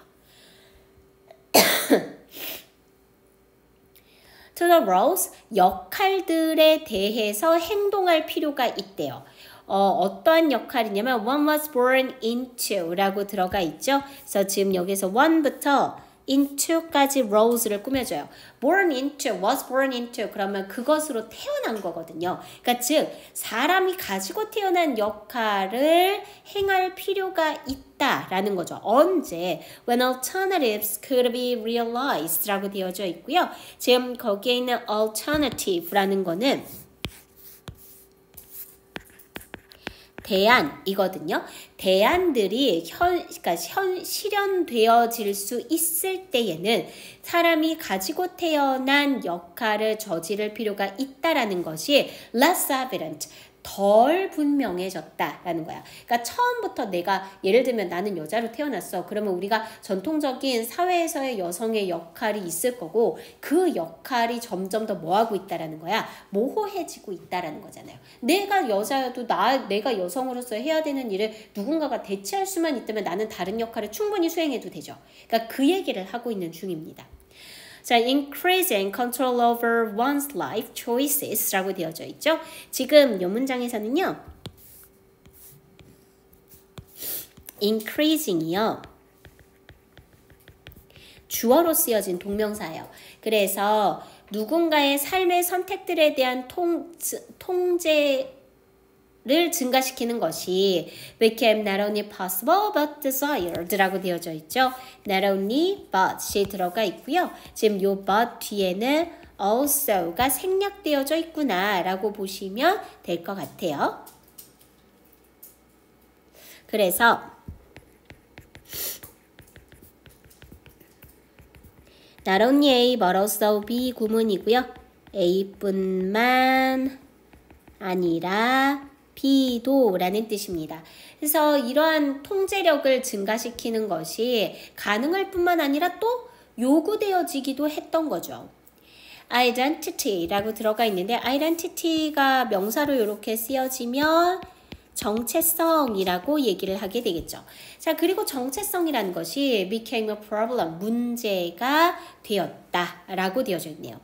To the roles, 역할들에 대해서 행동할 필요가 있대요. 어떠한 역할이냐면 one was born into 라고 들어가 있죠. 그래서 지금 여기서 one부터 into까지 roles를 꾸며줘요. born into, was born into 그러면 그것으로 태어난 거거든요. 그러니까 즉 사람이 가지고 태어난 역할을 행할 필요가 있다라는 거죠. 언제? When alternatives could be realized 라고 되어져 있고요. 지금 거기에 있는 alternative라는 거는 대안이거든요. 대안들이 그러니까 실현되어질 수 있을 때에는 사람이 가지고 태어난 역할을 저지를 필요가 있다라는 것이 less evident, 덜 분명해졌다라는 거야. 그러니까 처음부터 내가 예를 들면 나는 여자로 태어났어. 그러면 우리가 전통적인 사회에서의 여성의 역할이 있을 거고 그 역할이 점점 더 뭐하고 있다라는 거야. 모호해지고 있다라는 거잖아요. 내가 여자여도 내가 여성으로서 해야 되는 일을 누군가가 대체할 수만 있다면 나는 다른 역할을 충분히 수행해도 되죠. 그러니까 그 얘기를 하고 있는 중입니다. 자, increasing control over one's life choices 라고 되어져 있죠. 지금 이 문장에서는요. increasing이요. 주어로 쓰여진 동명사예요. 그래서 누군가의 삶의 선택들에 대한 통제를 증가시키는 것이 became not only possible but desired 라고 되어져 있죠. not only but이 들어가 있고요. 지금 요 but 뒤에는 also가 생략되어져 있구나 라고 보시면 될 것 같아요. 그래서 not only A but also B 구문이고요. A뿐만 아니라 B도 라는 뜻입니다. 그래서 이러한 통제력을 증가시키는 것이 가능할 뿐만 아니라 또 요구되어지기도 했던 거죠. identity라고 들어가 있는데 identity가 명사로 이렇게 쓰여지면 정체성이라고 얘기를 하게 되겠죠. 자, 그리고 정체성이라는 것이 became a problem, 문제가 되었다라고 되어져 있네요.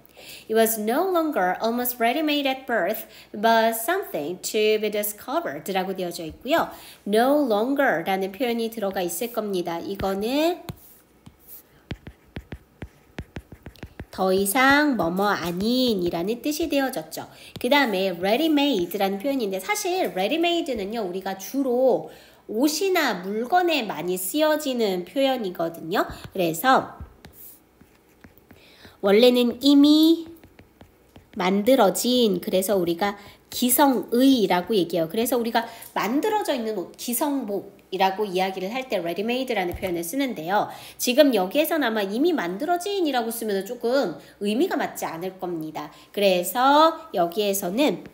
It was no longer almost ready-made at birth, but something to be discovered 라고 되어져 있고요. No longer 라는 표현이 들어가 있을 겁니다. 이거는 더 이상 뭐뭐 아닌 이라는 뜻이 되어졌죠. 그 다음에 ready-made라는 표현인데 사실 ready-made는요. 우리가 주로 옷이나 물건에 많이 쓰여지는 표현이거든요. 그래서 원래는 이미 만들어진 그래서 우리가 기성의라고 얘기해요. 그래서 우리가 만들어져 있는 옷, 기성복이라고 이야기를 할 때 ready-made라는 표현을 쓰는데요. 지금 여기에서는 아마 이미 만들어진이라고 쓰면 조금 의미가 맞지 않을 겁니다. 그래서 여기에서는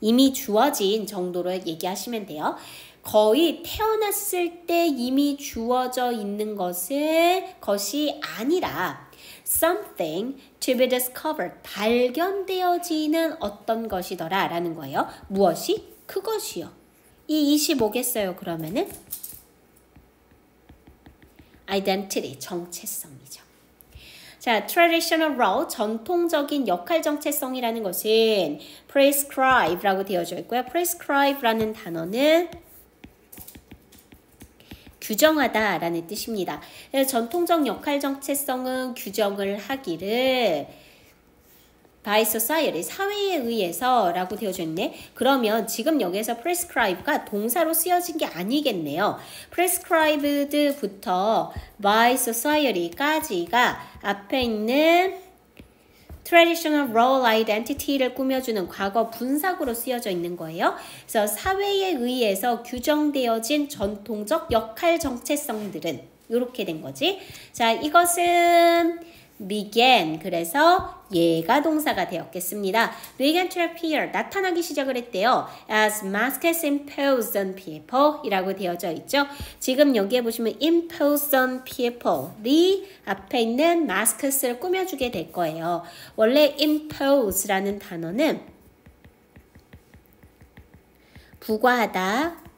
이미 주어진 정도로 얘기하시면 돼요. 거의 태어났을 때 이미 주어져 있는 것이 아니라 something to be discovered, 발견되어지는 어떤 것이더라 라는 거예요. 무엇이? 그것이요. 이 25겠어요. 그러면은 identity, 정체성이죠. 자, traditional role, 전통적인 역할 정체성이라는 것은 prescribe라고 되어져 있고요. prescribe라는 단어는 규정하다라는 뜻입니다. 그래서 전통적 역할 정체성은 규정을 하기를 by society, 사회에 의해서 라고 되어져 있네. 그러면 지금 여기서 prescribe가 동사로 쓰여진 게 아니겠네요. prescribed부터 by society까지가 앞에 있는 traditional role identity를 꾸며주는 과거 분사구로 쓰여져 있는 거예요. 그래서 사회에 의해서 규정되어진 전통적 역할 정체성들은 이렇게 된 거지. 자, 이것은 began, 그래서 얘가 동사가 되었겠습니다. began to appear, 나타나기 시작을 했대요. as masks imposed on people 이라고 되어져 있죠. 지금 여기에 보시면 imposed on people이 앞에 있는 maskes를 꾸며주게 될 거예요. 원래 impose라는 단어는 부과하다,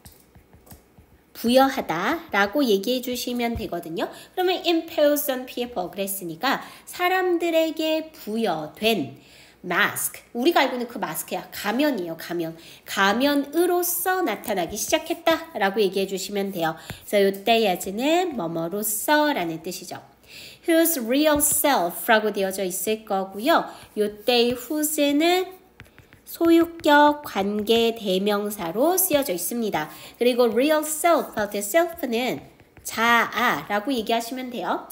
부여하다 라고 얘기해 주시면 되거든요. 그러면 impose on people 그랬으니까 사람들에게 부여된 mask, 우리가 알고 있는 그 마스크야. 가면이에요. 가면. 가면으로서 나타나기 시작했다 라고 얘기해 주시면 돼요. 그래서 요때 야즈는 뭐뭐로서 라는 뜻이죠. whose real self 라고 되어져 있을 거고요. 요때의 whose는 소유격 관계 대명사로 쓰여져 있습니다. 그리고 real self, self는 자아라고 얘기하시면 돼요.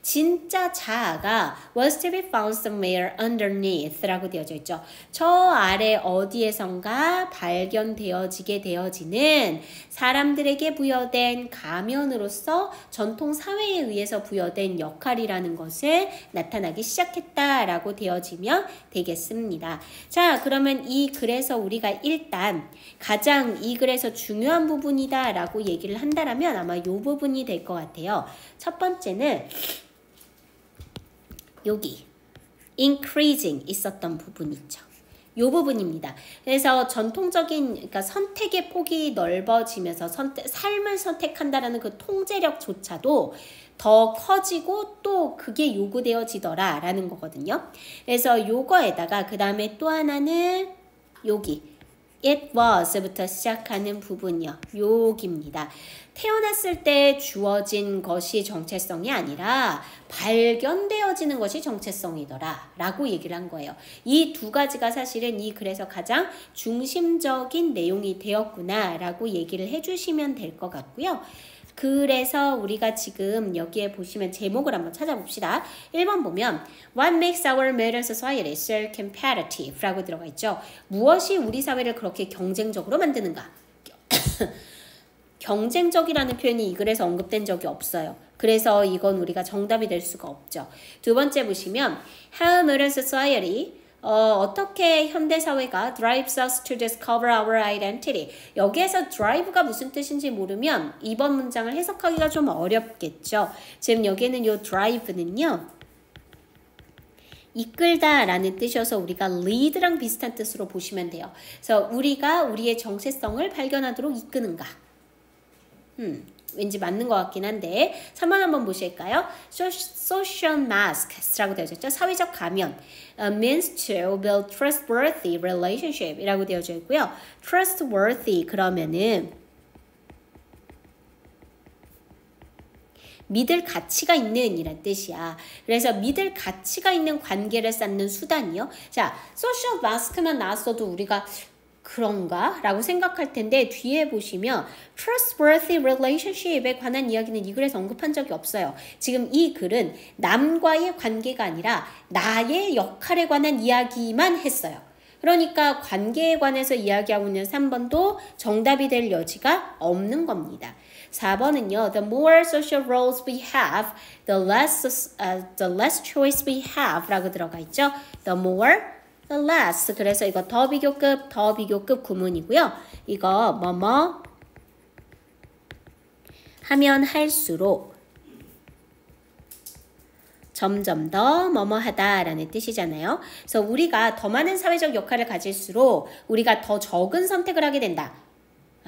진짜 자아가 was to be found somewhere underneath 라고 되어져 있죠. 저 아래 어디에선가 발견되어지게 되어지는 사람들에게 부여된 가면으로서 전통 사회에 의해서 부여된 역할이라는 것을 나타나기 시작했다라고 되어지면 되겠습니다. 자, 그러면 이 글에서 우리가 일단 가장 이 글에서 중요한 부분이다 라고 얘기를 한다면 아마 이 부분이 될 것 같아요. 첫 번째는 여기 increasing 있었던 부분 있죠. 이 부분입니다. 그래서 전통적인 그러니까 선택의 폭이 넓어지면서 삶을 선택한다라는 그 통제력조차도 더 커지고 또 그게 요구되어지더라 라는 거거든요. 그래서 요거에다가 그 다음에 또 하나는 여기 it was부터 시작하는 부분이요. 여기입니다. 태어났을 때 주어진 것이 정체성이 아니라 발견되어지는 것이 정체성이더라 라고 얘기를 한 거예요. 이 두 가지가 사실은 이 글에서 가장 중심적인 내용이 되었구나 라고 얘기를 해주시면 될 것 같고요. 그래서 우리가 지금 여기에 보시면 제목을 한번 찾아봅시다. 1번 보면 What makes our modern society so competitive? 라고 들어가 있죠. 무엇이 우리 사회를 그렇게 경쟁적으로 만드는가? 경쟁적이라는 표현이 이 글에서 언급된 적이 없어요. 그래서 이건 우리가 정답이 될 수가 없죠. 두 번째 보시면 How modern society 어떻게 현대사회가 drives us to discover our identity. 여기에서 drive가 무슨 뜻인지 모르면 이번 문장을 해석하기가 좀 어렵겠죠. 지금 여기에는 이 drive는요. 이끌다 라는 뜻이어서 우리가 lead랑 비슷한 뜻으로 보시면 돼요. 그래서 우리가 우리의 정체성을 발견하도록 이끄는가. 왠지 맞는 것 같긴 한데 3번 한번 보실까요? Social masks라고 되어져 있죠. 사회적 가면 means to build trustworthy relationship 이라고 되어져 있고요. trustworthy 그러면은 믿을 가치가 있는 이란 뜻이야. 그래서 믿을 가치가 있는 관계를 쌓는 수단이요. 자, social mask만 나왔어도 우리가 그런가? 라고 생각할 텐데 뒤에 보시면 trustworthy relationship에 관한 이야기는 이 글에서 언급한 적이 없어요. 지금 이 글은 남과의 관계가 아니라 나의 역할에 관한 이야기만 했어요. 그러니까 관계에 관해서 이야기하고 있는 3번도 정답이 될 여지가 없는 겁니다. 4번은요. The more social roles we have, the less choice we have 라고 들어가 있죠. The more the less. 그래서 이거 더 비교급 구문이고요. 이거 뭐뭐 하면 할수록 점점 더 뭐뭐 하다라는 뜻이잖아요. 그래서 우리가 더 많은 사회적 역할을 가질수록 우리가 더 적은 선택을 하게 된다.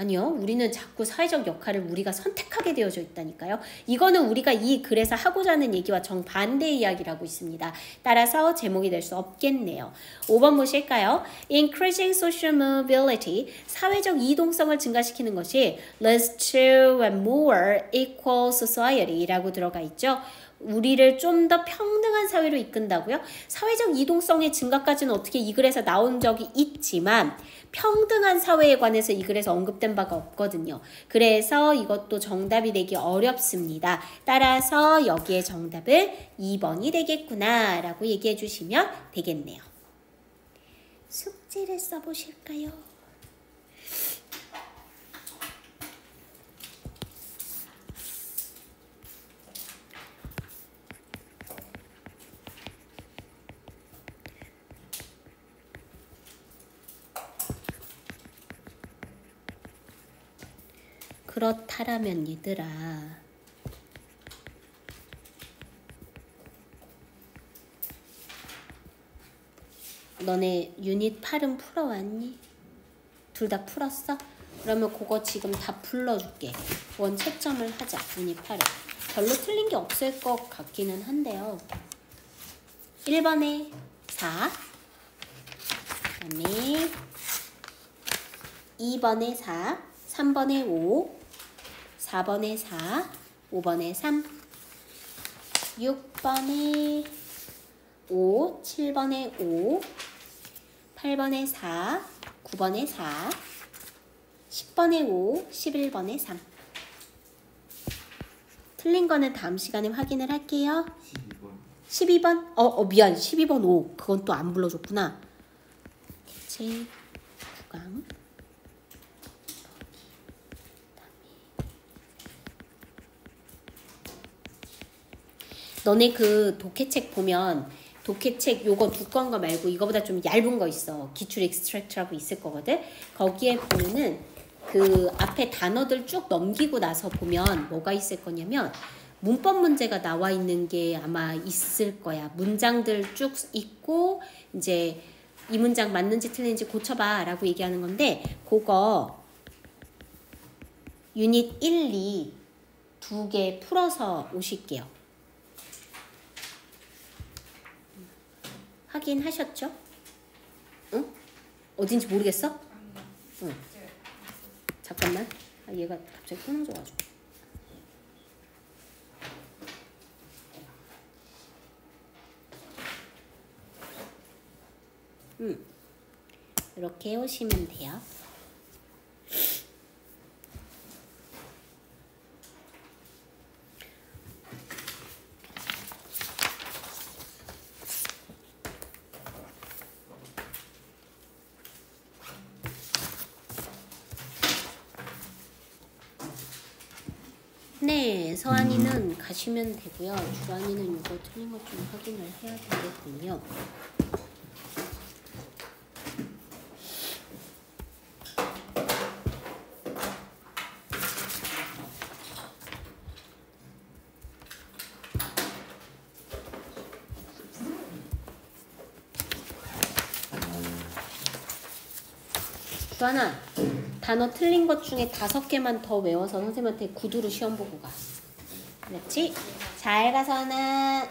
아니요. 우리는 자꾸 사회적 역할을 우리가 선택하게 되어져 있다니까요. 이거는 우리가 이 글에서 하고자 하는 얘기와 정반대의 이야기를 하고 있습니다. 따라서 제목이 될 수 없겠네요. 5번 보실까요? Increasing social mobility, 사회적 이동성을 증가시키는 것이 leads to a more equal society라고 들어가 있죠. 우리를 좀 더 평등한 사회로 이끈다고요? 사회적 이동성의 증가까지는 어떻게 이 글에서 나온 적이 있지만 평등한 사회에 관해서 이 글에서 언급된 바가 없거든요. 그래서 이것도 정답이 되기 어렵습니다. 따라서 여기에 정답은 2번이 되겠구나 라고 얘기해 주시면 되겠네요. 숙제를 써보실까요? 그렇다라면 얘들아 너네 유닛 8은 풀어왔니? 둘 다 풀었어? 그러면 그거 지금 다 불러줄게. 원채점을 하자. 유닛 8을. 별로 틀린 게 없을 것 같기는 한데요. 1번에 4 그다음에 2번에 4 3번에 5 4번에 4 5번에 3 6번에 5 7번에 5 8번에 4 9번에 4 10번에 5 11번에 3 틀린 거는 다음 시간에 확인을 할게요. 12번. 12번? 미안. 12번 O. 그건 또 안 불러줬구나. 대체 구강. 너네 그 독해책 보면 독해책 요거 두꺼운 거 말고 이거보다 좀 얇은 거 있어. 기출 익스트랙트라고 있을 거거든. 거기에 보면은 그 앞에 단어들 쭉 넘기고 나서 보면 뭐가 있을 거냐면 문법 문제가 나와 있는 게 아마 있을 거야. 문장들 쭉 있고 이제 이 문장 맞는지 틀린지 고쳐봐 라고 얘기하는 건데 그거 유닛 1, 2 두 개 풀어서 오실게요. 확인하셨죠? 응? 어딘지 모르겠어? 응. 잠깐만. 얘가 갑자기 끊어져가지고. 이렇게 오시면 돼요. 네, 서한이는 가시면 되고요. 주한이는 이거 틀린 것 좀 확인을 해야 되겠군요. 주한아, 단어 틀린 것 중에 5개만 더 외워서 선생님한테 구두로 시험 보고 가. 그렇지? 잘 가, 서한아.